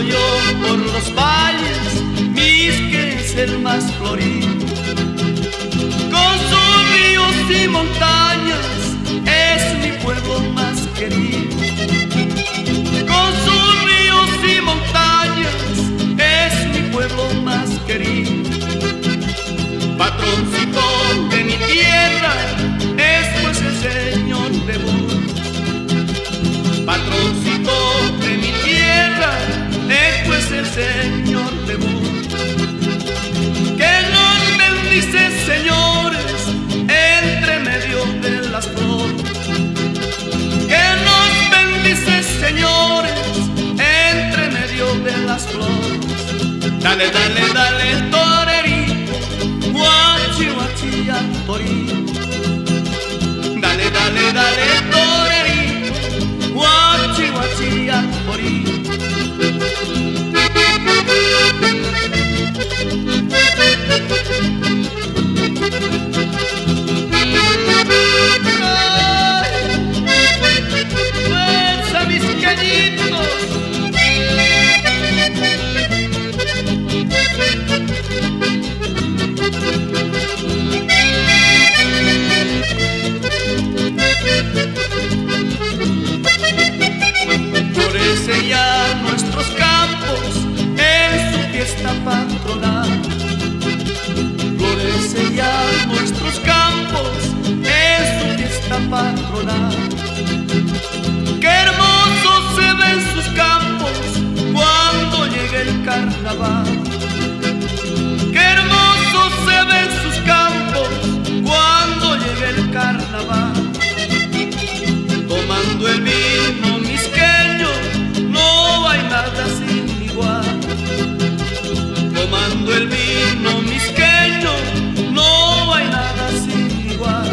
yo por los valles, Misque es el más florido. Con sus ríos y montañas es mi pueblo más querido. Con sus ríos y montañas es mi pueblo más querido. Patroncito de mi tierra es pues el señor de Burgos. Patroncito de mi tierra es pues el señor de Burgos. Que nos bendice, señores, entre medio de las flores. Que nos bendice, señores, entre medio de las flores. Dale, dale, dale, torerito, guachi, guachi, al torito. Dale, dale, dale, torerito, guachi, guachi, al torito. ¡Fuerza, mis cañitos! Florece ya nuestros campos en su fiesta patronal. Florece ya nuestros campos en su fiesta patronal. Qué hermosos se ven sus campos cuando llegue el carnaval. Qué hermosos se ven sus campos cuando llegue el carnaval. Tomando el vino misqueño, no hay nada sin igual. Tomando el vino misqueño, no hay nada sin igual.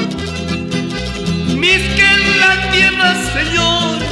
Misque en la tierra, señor,